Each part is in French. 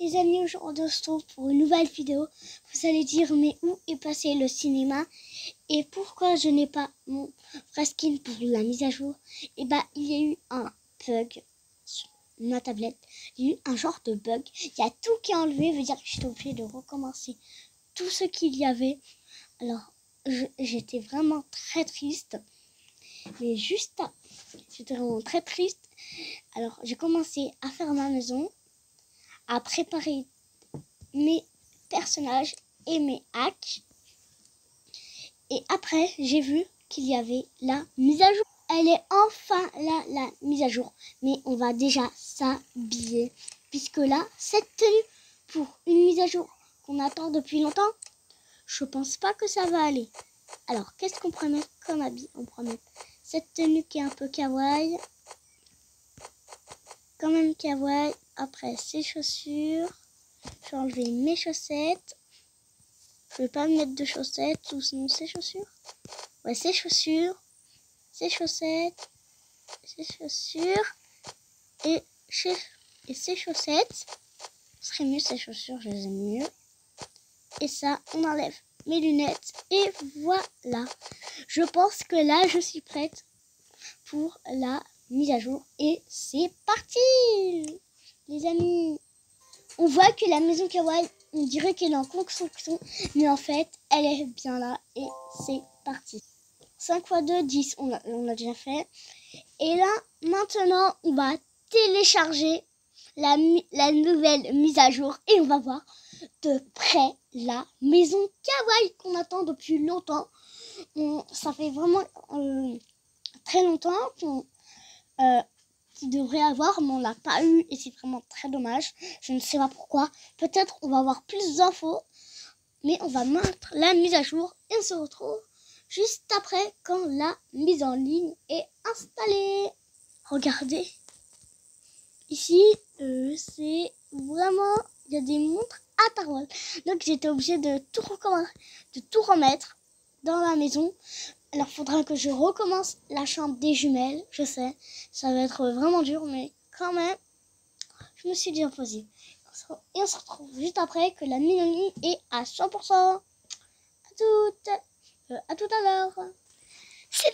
Les amis, aujourd'hui on se retrouve pour une nouvelle vidéo. Vous allez dire mais où est passé le cinéma et pourquoi je n'ai pas mon vrai skin pour la mise à jour. Et bah il y a eu un bug sur ma tablette. Il y a eu un genre de bug. Il y a tout qui est enlevé, veut dire que j'étais obligée de recommencer tout ce qu'il y avait. Alors j'étais vraiment très triste. Mais j'étais vraiment très triste. Alors j'ai commencé à faire ma maison, à préparer mes personnages et mes hacks. Et après, j'ai vu qu'il y avait la mise à jour. Elle est enfin là, la mise à jour. Mais on va déjà s'habiller. Puisque là, cette tenue pour une mise à jour qu'on attend depuis longtemps, je pense pas que ça va aller. Alors, qu'est-ce qu'on pourrait mettre comme habit? On pourrait mettre cette tenue qui est un peu kawaii. Quand même kawaii. Après, ces chaussures. Je vais enlever mes chaussettes. Je vais pas me mettre de chaussettes ou sinon ces chaussures. Ouais, ces chaussures, ces chaussettes, ces chaussures et ces chaussettes. Ce serait mieux ces chaussures, je les aime mieux. Et ça, on enlève mes lunettes et voilà. Je pense que là, je suis prête pour la mise à jour et c'est parti, les amis. On voit que la maison kawaii, on dirait qu'elle est en construction, mais en fait, elle est bien là et c'est parti. 5 x 2, 10, on l'a déjà fait. Et là, maintenant, on va télécharger la nouvelle mise à jour et on va voir de près la maison kawaii qu'on attend depuis longtemps. Ça fait vraiment très longtemps qu'on devrait avoir, mais on l'a pas eu et c'est vraiment très dommage. Je ne sais pas pourquoi. Peut-être on va avoir plus d'infos, mais on va mettre la mise à jour et on se retrouve juste après quand la mise en ligne est installée. Regardez. Ici, c'est vraiment... Il y a des montres à Tarwal. Donc j'étais obligée de tout remettre dans la maison. Alors il faudra que je recommence la chambre des jumelles. Je sais, ça va être vraiment dur, mais quand même, je me suis dit imposé. Et on se retrouve juste après que la mise en ligne est à 100%. À tout à l'heure. C'est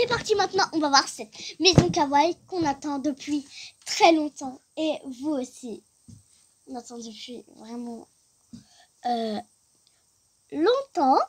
parti maintenant. On va voir cette maison kawaii qu'on attend depuis très longtemps. Et vous aussi. On attend depuis vraiment longtemps.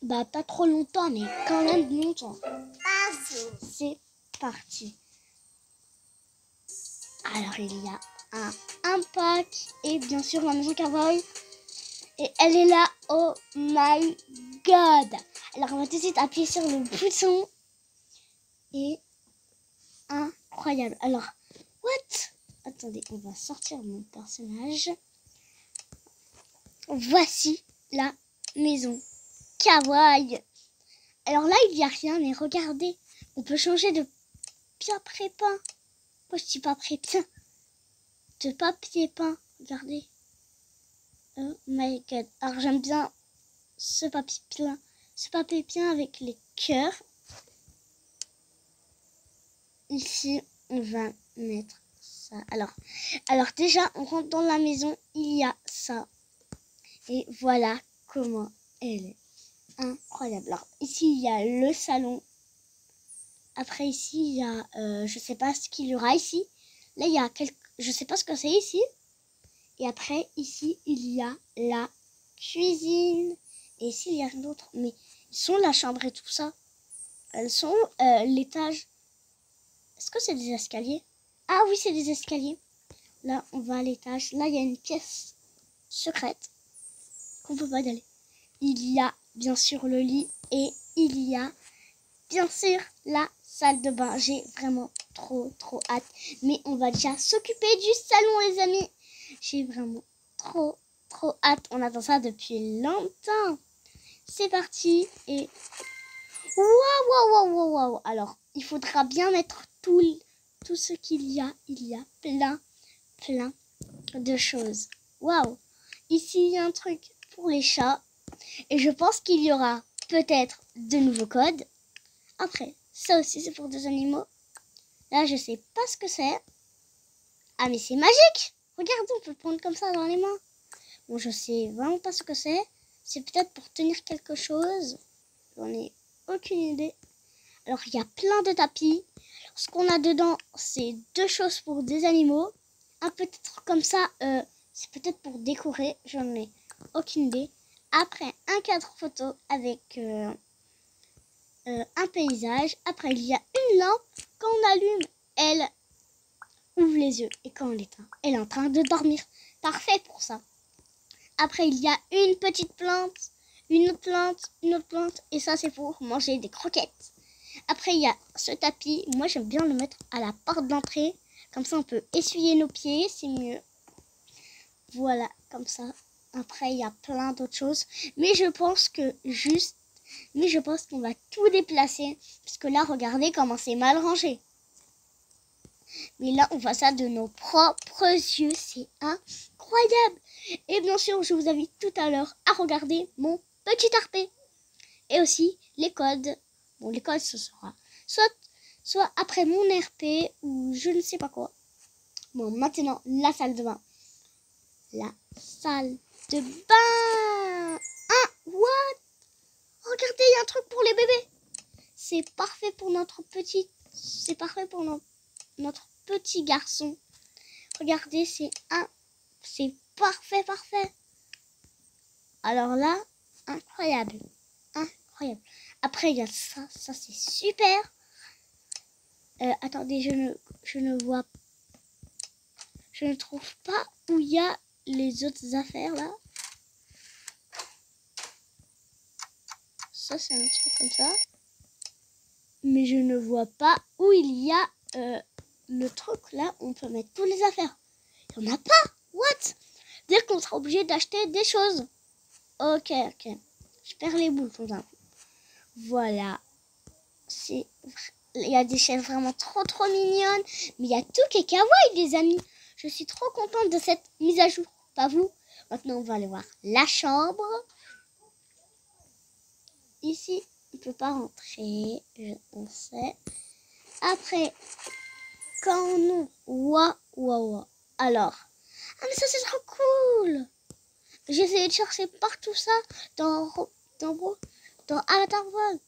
Bah pas trop longtemps, mais quand même longtemps. C'est parti. Alors il y a un pack et bien sûr la maison kawaii. Et elle est là. Oh my god. Alors on va tout de suite appuyer sur le bouton. Et incroyable. Alors, what? Attendez, on va sortir mon personnage. Voici la maison kawaii. Alors là, il n'y a rien, mais regardez. On peut changer de papier peint. Moi, je dis papier peint. De papier peint. Regardez. Oh my god. Alors, j'aime bien ce papier peint. Ce papier peint avec les cœurs. Ici, on va mettre ça. Alors déjà, on rentre dans la maison. Il y a ça. Et voilà comment elle est. Incroyable. Alors, ici, il y a le salon. Après, ici, il y a... je sais pas ce qu'il y aura ici. Là, il y a je sais pas ce que c'est ici. Et après, ici, il y a la cuisine. Et ici, il y a rien d'autre. Mais ils sont la chambre et tout ça. Elles sont l'étage. Est-ce que c'est des escaliers? Ah oui, c'est des escaliers. Là, on va à l'étage. Là, il y a une pièce secrète qu'on peut pas y aller. Il y a bien sûr le lit et il y a bien sûr la salle de bain. J'ai vraiment trop hâte. Mais on va déjà s'occuper du salon, les amis. J'ai vraiment trop hâte. On attend ça depuis longtemps. C'est parti et... Waouh. Alors, il faudra bien mettre tout ce qu'il y a. Il y a plein de choses. Waouh. Ici, il y a un truc pour les chats. Et je pense qu'il y aura peut-être de nouveaux codes. Après, ça aussi, c'est pour des animaux. Là, je sais pas ce que c'est. Ah, mais c'est magique! Regarde, on peut le prendre comme ça dans les mains. Bon, je sais vraiment pas ce que c'est. C'est peut-être pour tenir quelque chose. J'en ai aucune idée. Alors, il y a plein de tapis. Ce qu'on a dedans, c'est 2 choses pour des animaux. Un petit truc comme ça, c'est peut-être pour décorer. J'en ai aucune idée. Après, un cadre photo avec un paysage. Après, il y a une lampe. Quand on allume, elle ouvre les yeux. Et quand on l'éteint, elle est en train de dormir. Parfait pour ça. Après, il y a une petite plante, une autre plante, une autre plante. Et ça, c'est pour manger des croquettes. Après, il y a ce tapis. Moi, j'aime bien le mettre à la porte d'entrée. Comme ça, on peut essuyer nos pieds. C'est mieux. Voilà, comme ça. Après, il y a plein d'autres choses. Mais je pense qu'on va tout déplacer. Parce que là, regardez comment c'est mal rangé. Mais là, on voit ça de nos propres yeux. C'est incroyable. Et bien sûr, je vous invite tout à l'heure à regarder mon petit RP. Et aussi les codes. Bon, les codes, ce sera soit après mon RP ou je ne sais pas quoi. Bon, maintenant, la salle de bain. La salle de bain. Ah, what? Regardez, il y a un truc pour les bébés. C'est parfait pour notre petit... C'est parfait pour notre petit garçon. Regardez, c'est parfait, parfait. Alors là, incroyable. Incroyable. Après, il y a ça. Ça, c'est super. Attendez, je ne vois... Je ne trouve pas où il y a les autres affaires, là. Ça, c'est un truc comme ça. Mais je ne vois pas où il y a le truc, là, où on peut mettre toutes les affaires. Il n'y en a pas. What? Dire qu'on sera obligé d'acheter des choses. Ok. Je perds les boules tout d'un coup. Voilà. Il y a des chaises vraiment trop mignonnes. Mais il y a tout qui est kawaii, les amis. Je suis trop contente de cette mise à jour. Pas vous? Maintenant, on va aller voir la chambre. Ici, on ne peut pas rentrer. On sait. Après, quand on ouvre... Waouh. Alors. Ah, mais ça, c'est trop cool. J'ai essayé de chercher partout ça dans Avatar World.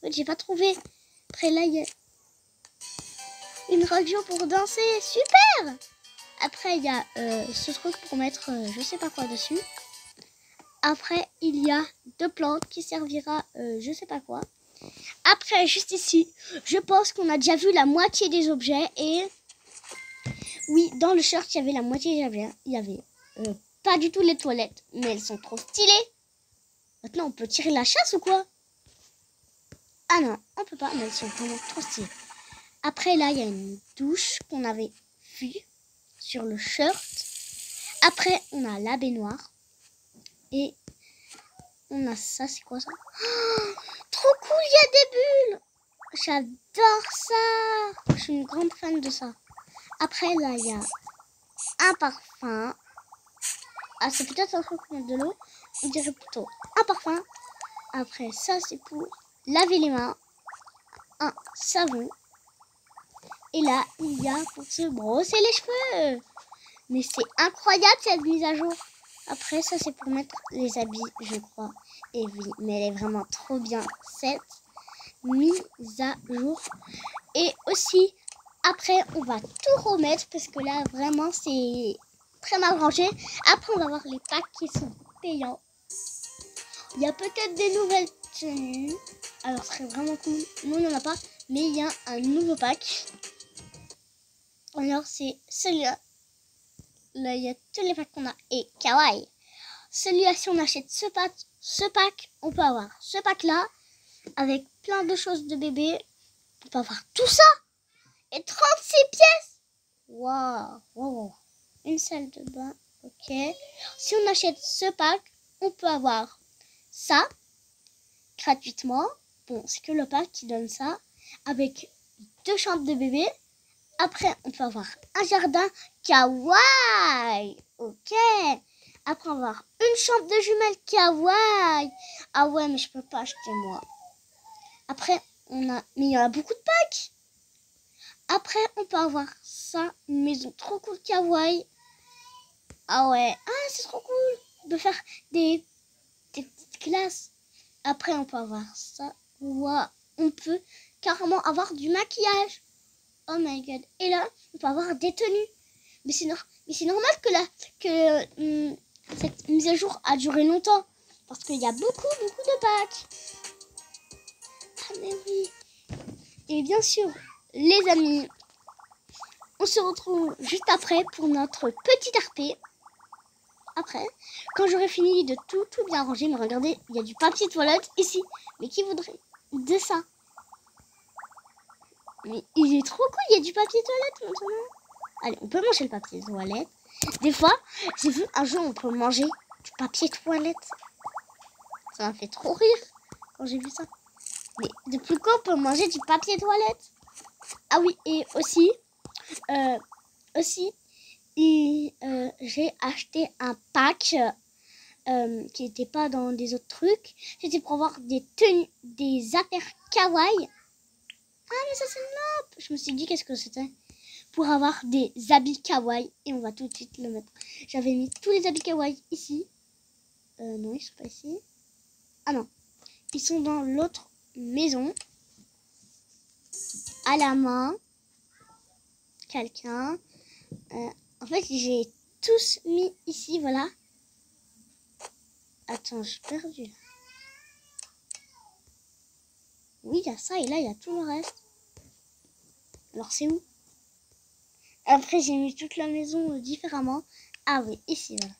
J'ai pas trouvé. Après là, il y a une radio pour danser. Super. Après, il y a ce truc pour mettre je sais pas quoi dessus. Après, il y a 2 plantes qui servira je sais pas quoi. Après, juste ici, je pense qu'on a déjà vu la moitié des objets. Et oui, dans le shirt, il y avait la moitié. Il y avait pas du tout les toilettes, mais elles sont trop stylées. Maintenant, on peut tirer la chasse ou quoi? Ah non, on peut pas, mais elles sont vraiment trop stylées. Après, là, il y a une douche qu'on avait vue sur le shirt. Après, on a la baignoire. Et on a ça, c'est quoi ça? Oh, trop cool, il y a des bulles. J'adore ça. Je suis une grande fan de ça. Après, là, il y a un parfum. Ah, c'est peut-être un truc pour mettre de l'eau. On dirait plutôt un parfum. Après, ça, c'est pour laver les mains. Un savon. Et là, il y a pour se brosser les cheveux. Mais c'est incroyable cette mise à jour. Après, ça, c'est pour mettre les habits, je crois. Et oui, mais elle est vraiment trop bien, cette mise à jour. Et aussi, après, on va tout remettre parce que là, vraiment, c'est très mal rangé. Après, on va voir les packs qui sont payants. Il y a peut-être des nouvelles tenues. Alors, ce serait vraiment cool. Nous, il n'y en a pas. Mais il y a un nouveau pack. Alors, c'est celui-là. Là, il y a tous les packs qu'on a. Et kawaii. Celui-là, si on achète ce pack, on peut avoir ce pack-là. Avec plein de choses de bébé. On peut avoir tout ça. Et 36 pièces. Waouh. Une salle de bain. Ok. Si on achète ce pack, on peut avoir ça. Gratuitement. Bon, c'est que le pack qui donne ça. Avec 2 chambres de bébé. Après, on peut avoir un jardin kawaii. Ok. Après, on va avoir une chambre de jumelles kawaii. Ah ouais, mais je peux pas acheter moi. Après, mais il y en a beaucoup de packs. Après, on peut avoir ça, une maison trop cool kawaii. Ah ouais, ah c'est trop cool. On peut faire des petites classes. Après, on peut avoir ça. Wow. On peut carrément avoir du maquillage. Oh my god. Et là, on peut avoir des tenues. Mais c'est normal que cette mise à jour a duré longtemps. Parce qu'il y a beaucoup de packs. Ah mais oui. Et bien sûr, les amis, on se retrouve juste après pour notre petit RP. Après, quand j'aurai fini de tout bien ranger, mais regardez, il y a du papier toilette ici. Mais qui voudrait de ça? Mais il est trop cool, il y a du papier toilette maintenant. Allez, on peut manger le papier toilette. Des fois, j'ai vu un jeu où on peut manger du papier toilette. Ça m'a fait trop rire quand j'ai vu ça. Mais depuis quand on peut manger du papier toilette? Ah oui, et aussi, j'ai acheté un pack qui n'était pas dans des autres trucs. C'était pour avoir des tenues, des affaires kawaii. Ah mais ça c'est top. Je me suis dit qu'est-ce que c'était pour avoir des habits kawaii. Et on va tout de suite le mettre. J'avais mis tous les habits kawaii ici. Non, ils sont pas ici. Ah non, ils sont dans l'autre maison. À la main. Quelqu'un. En fait, j'ai tous mis ici, voilà. Attends, j'ai perdu là. Oui, il y a ça et là, il y a tout le reste. Alors, c'est où? Après, j'ai mis toute la maison différemment. Ah oui, ici, voilà.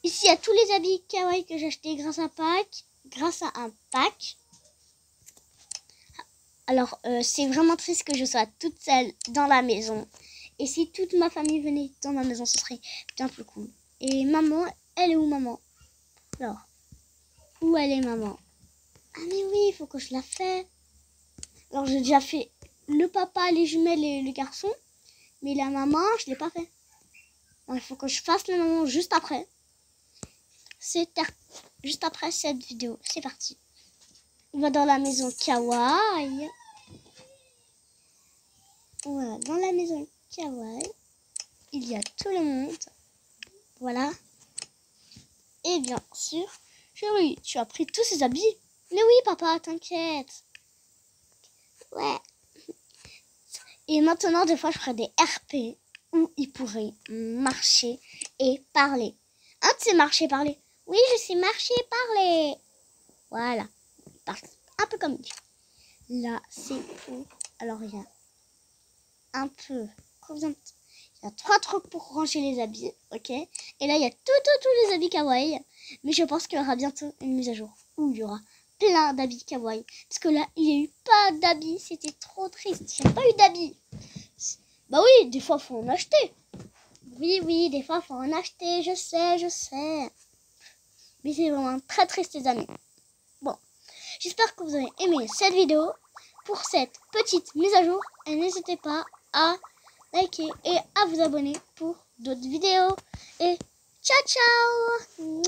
Ici, il y a tous les habits kawaii que j'ai achetés grâce à un pack. Alors, c'est vraiment triste que je sois toute seule dans la maison. Et si toute ma famille venait dans ma maison, ce serait bien plus cool. Et maman, elle est où maman? Alors, où elle est maman? Ah mais oui, il faut que je la fasse. Alors, j'ai déjà fait le papa, les jumelles et le garçon. Mais la maman, je ne l'ai pas fait. Alors, il faut que je fasse la maman juste après. Juste après cette vidéo. C'est parti. On va dans la maison kawaii. Voilà, dans la maison kawaii, il y a tout le monde. Voilà. Et bien sûr, chérie, tu as pris tous ces habits? Mais oui, papa, t'inquiète. Ouais. Et maintenant, des fois, je ferai des RP où ils pourraient marcher et parler. Un de ces marcher, parler. Oui, je sais marcher et parler. Voilà. Un peu comme là, c'est pour... Alors, il y a un peu... Il y a 3 trucs pour ranger les habits, ok? Et là, il y a tous les habits kawaii. Mais je pense qu'il y aura bientôt une mise à jour où il y aura plein d'habits kawaii. Parce que là, il n'y a eu pas d'habits. C'était trop triste. Il n'y a pas eu d'habits. Bah oui, des fois, il faut en acheter. Oui, des fois, il faut en acheter. Je sais. Mais c'est vraiment très triste, les amis. Bon, j'espère que vous avez aimé cette vidéo. Pour cette petite mise à jour. Et n'hésitez pas à liker et à vous abonner pour d'autres vidéos. Et ciao!